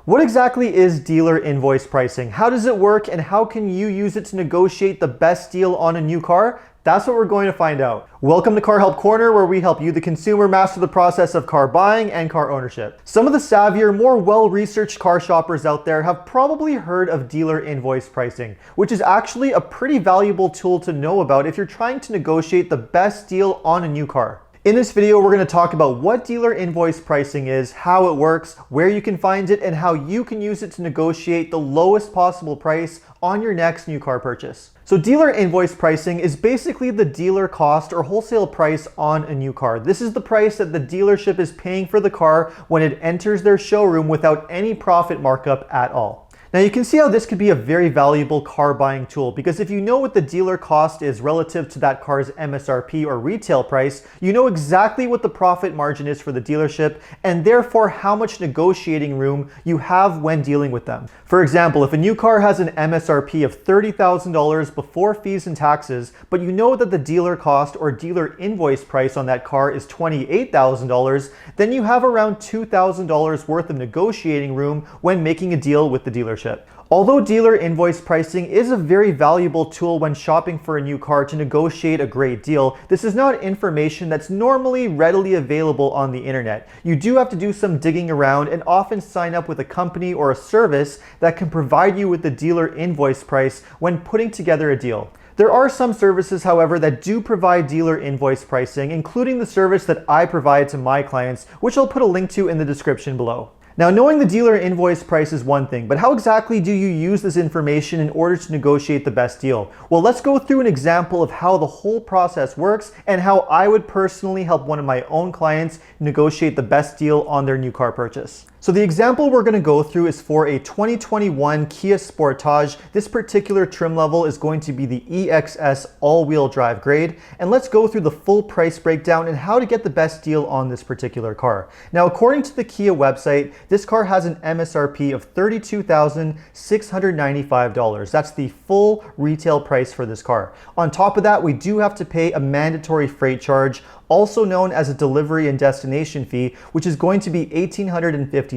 What exactly is dealer invoice pricing? How does it work, and how can you use it to negotiate the best deal on a new car? That's what we're going to find out. Welcome to Car Help Corner, where we help you, the consumer, master the process of car buying and car ownership. Some of the savvier, more well-researched car shoppers out there have probably heard of dealer invoice pricing, which is actually a pretty valuable tool to know about if you're trying to negotiate the best deal on a new car. In this video, we're going to talk about what dealer invoice pricing is, how it works, where you can find it, and how you can use it to negotiate the lowest possible price on your next new car purchase. So dealer invoice pricing is basically the dealer cost or wholesale price on a new car. This is the price that the dealership is paying for the car when it enters their showroom without any profit markup at all. Now you can see how this could be a very valuable car buying tool, because if you know what the dealer cost is relative to that car's MSRP or retail price, you know exactly what the profit margin is for the dealership and therefore how much negotiating room you have when dealing with them. For example, if a new car has an MSRP of $30,000 before fees and taxes, but you know that the dealer cost or dealer invoice price on that car is $28,000, then you have around $2,000 worth of negotiating room when making a deal with the dealership. Although dealer invoice pricing is a very valuable tool when shopping for a new car to negotiate a great deal, this is not information that's normally readily available on the internet. You do have to do some digging around and often sign up with a company or a service that can provide you with the dealer invoice price when putting together a deal. There are some services, however, that do provide dealer invoice pricing, including the service that I provide to my clients, which I'll put a link to in the description below. Now, knowing the dealer invoice price is one thing, but how exactly do you use this information in order to negotiate the best deal? Well, let's go through an example of how the whole process works and how I would personally help one of my own clients negotiate the best deal on their new car purchase. So the example we're going to go through is for a 2021 Kia Sportage. This particular trim level is going to be the EXS all-wheel drive grade, and let's go through the full price breakdown and how to get the best deal on this particular car. Now, according to the Kia website, this car has an MSRP of $32,695. That's the full retail price for this car. On top of that, we do have to pay a mandatory freight charge, also known as a delivery and destination fee, which is going to be $1,850.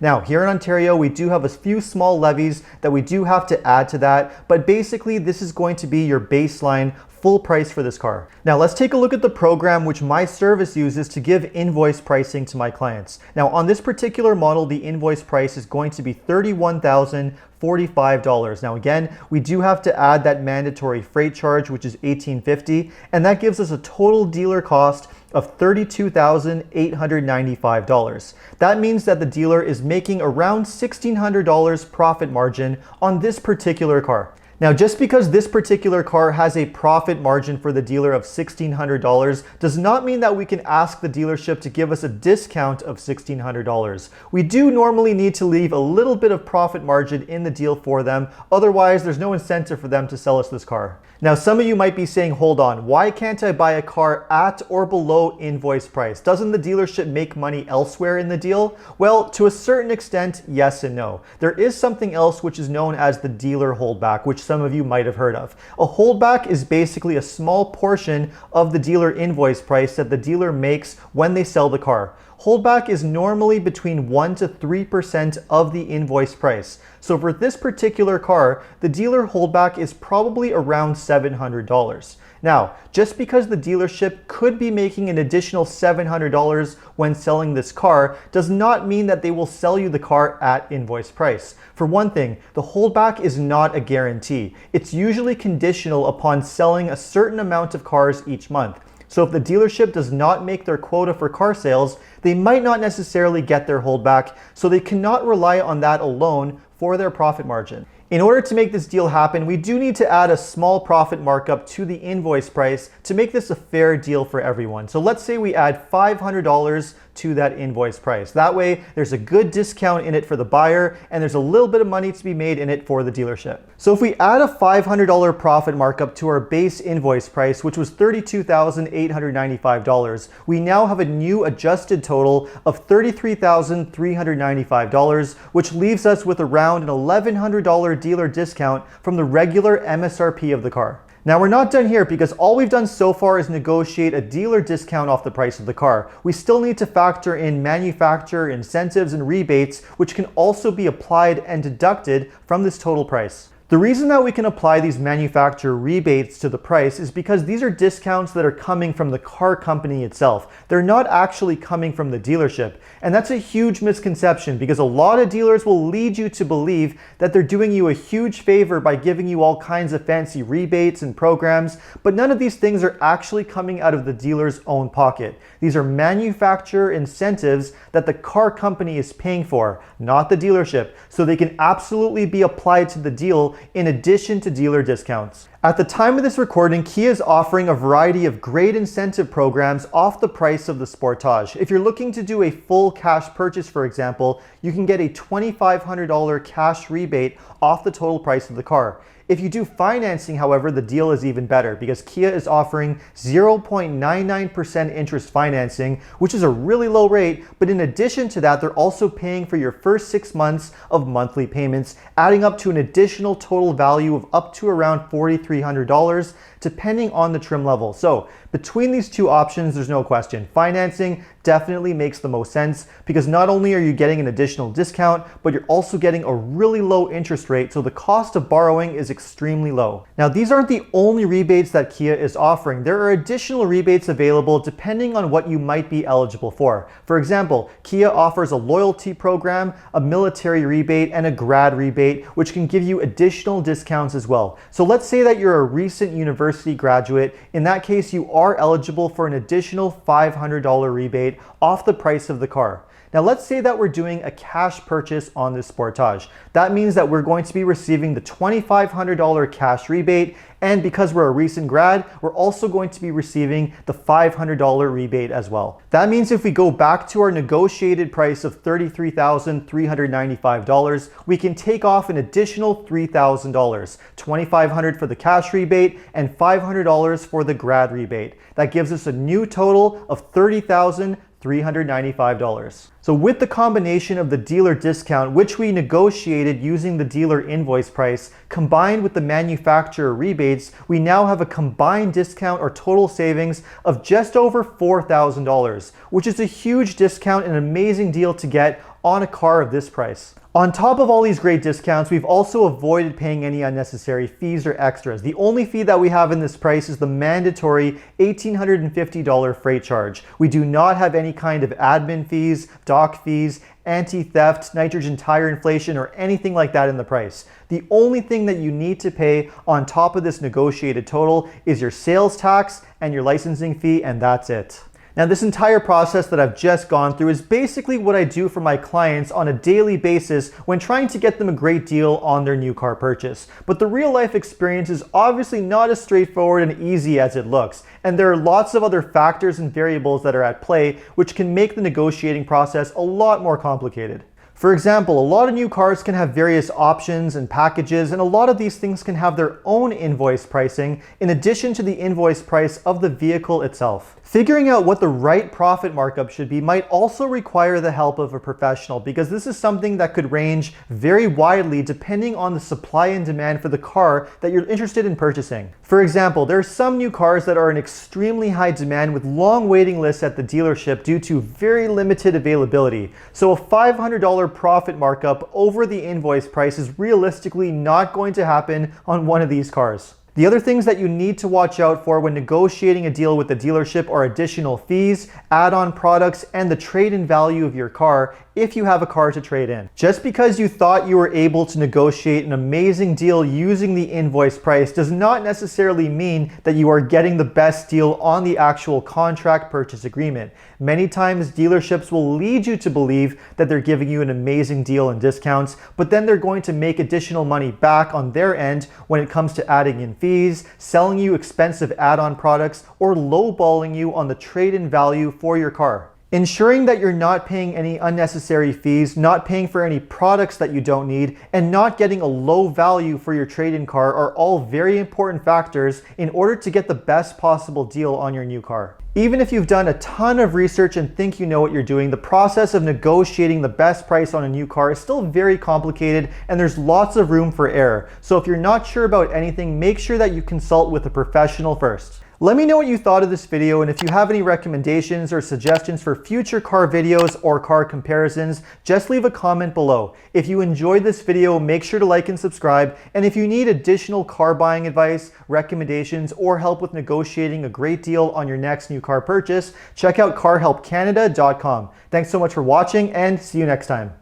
Now, here in Ontario, we do have a few small levies that we do have to add to that, but basically this is going to be your baseline full price for this car. Now let's take a look at the program which my service uses to give invoice pricing to my clients. Now on this particular model, the invoice price is going to be $31,045. Now again, we do have to add that mandatory freight charge, which is $1,850, and that gives us a total dealer cost of $32,895. That means that the dealer is making around $1,600 profit margin on this particular car. Now, just because this particular car has a profit margin for the dealer of $1,600 does not mean that we can ask the dealership to give us a discount of $1,600. We do normally need to leave a little bit of profit margin in the deal for them, otherwise there's no incentive for them to sell us this car. Now, some of you might be saying, hold on, why can't I buy a car at or below invoice price? Doesn't the dealership make money elsewhere in the deal? Well, to a certain extent, yes and no. There is something else which is known as the dealer holdback, which some of you might have heard of. A holdback is basically a small portion of the dealer invoice price that the dealer makes when they sell the car. Holdback is normally between 1 to 3% of the invoice price. So for this particular car, the dealer holdback is probably around $700. Now, just because the dealership could be making an additional $700 when selling this car does not mean that they will sell you the car at invoice price. For one thing, the holdback is not a guarantee. It's usually conditional upon selling a certain amount of cars each month. So if the dealership does not make their quota for car sales, they might not necessarily get their holdback, so they cannot rely on that alone for their profit margin. In order to make this deal happen, we do need to add a small profit markup to the invoice price to make this a fair deal for everyone. So let's say we add $500 to that invoice price. That way, there's a good discount in it for the buyer, and there's a little bit of money to be made in it for the dealership. So if we add a $500 profit markup to our base invoice price, which was $32,895, we now have a new adjusted total of $33,395, which leaves us with around an $1,100 dealer discount from the regular MSRP of the car. Now we're not done here because all we've done so far is negotiate a dealer discount off the price of the car. We still need to factor in manufacturer incentives and rebates, which can also be applied and deducted from this total price. The reason that we can apply these manufacturer rebates to the price is because these are discounts that are coming from the car company itself. They're not actually coming from the dealership. And that's a huge misconception because a lot of dealers will lead you to believe that they're doing you a huge favor by giving you all kinds of fancy rebates and programs, but none of these things are actually coming out of the dealer's own pocket. These are manufacturer incentives that the car company is paying for, not the dealership, so they can absolutely be applied to the deal in addition to dealer discounts. At the time of this recording, Kia is offering a variety of great incentive programs off the price of the Sportage. If you're looking to do a full cash purchase, for example, you can get a $2,500 cash rebate off the total price of the car. If you do financing, however, the deal is even better because Kia is offering 0.99% interest financing, which is a really low rate, but in addition to that, they're also paying for your first 6 months of monthly payments, adding up to an additional total value of up to around $4,300, depending on the trim level. So between these two options, there's no question. Financing definitely makes the most sense because not only are you getting an additional discount, but you're also getting a really low interest rate, so the cost of borrowing is extremely low. Now, these aren't the only rebates that Kia is offering. There are additional rebates available depending on what you might be eligible for. For example, Kia offers a loyalty program, a military rebate, and a grad rebate, which can give you additional discounts as well. So let's say that you're a recent university graduate. In that case, you are eligible for an additional $500 rebate off the price of the car. Now let's say that we're doing a cash purchase on this Sportage. That means that we're going to be receiving the $2,500 cash rebate, and because we're a recent grad, we're also going to be receiving the $500 rebate as well. That means if we go back to our negotiated price of $33,395, we can take off an additional $3,000, $2,500 for the cash rebate and $500 for the grad rebate. That gives us a new total of $30,395. So with the combination of the dealer discount, which we negotiated using the dealer invoice price, combined with the manufacturer rebates, we now have a combined discount or total savings of just over $4,000, which is a huge discount and an amazing deal to get on a car of this price. On top of all these great discounts, we've also avoided paying any unnecessary fees or extras. The only fee that we have in this price is the mandatory $1,850 freight charge. We do not have any kind of admin fees, dock fees, anti-theft, nitrogen tire inflation, or anything like that in the price. The only thing that you need to pay on top of this negotiated total is your sales tax and your licensing fee, and that's it. Now, this entire process that I've just gone through is basically what I do for my clients on a daily basis when trying to get them a great deal on their new car purchase. But the real life experience is obviously not as straightforward and easy as it looks. And there are lots of other factors and variables that are at play, which can make the negotiating process a lot more complicated. For example, a lot of new cars can have various options and packages, and a lot of these things can have their own invoice pricing in addition to the invoice price of the vehicle itself. Figuring out what the right profit markup should be might also require the help of a professional, because this is something that could range very widely depending on the supply and demand for the car that you're interested in purchasing. For example, there are some new cars that are in extremely high demand with long waiting lists at the dealership due to very limited availability. So a $500 profit markup over the invoice price is realistically not going to happen on one of these cars. The other things that you need to watch out for when negotiating a deal with the dealership are additional fees, add-on products, and the trade-in value of your car if you have a car to trade in. Just because you thought you were able to negotiate an amazing deal using the invoice price does not necessarily mean that you are getting the best deal on the actual contract purchase agreement. Many times dealerships will lead you to believe that they're giving you an amazing deal and discounts, but then they're going to make additional money back on their end when it comes to adding in fees, selling you expensive add-on products, or lowballing you on the trade-in value for your car. Ensuring that you're not paying any unnecessary fees, not paying for any products that you don't need, and not getting a low value for your trade-in car are all very important factors in order to get the best possible deal on your new car. Even if you've done a ton of research and think you know what you're doing, the process of negotiating the best price on a new car is still very complicated and there's lots of room for error. So if you're not sure about anything, make sure that you consult with a professional first. Let me know what you thought of this video, and if you have any recommendations or suggestions for future car videos or car comparisons, just leave a comment below. If you enjoyed this video, make sure to like and subscribe, and if you need additional car buying advice, recommendations, or help with negotiating a great deal on your next new car purchase, check out carhelpcanada.com. Thanks so much for watching, and see you next time.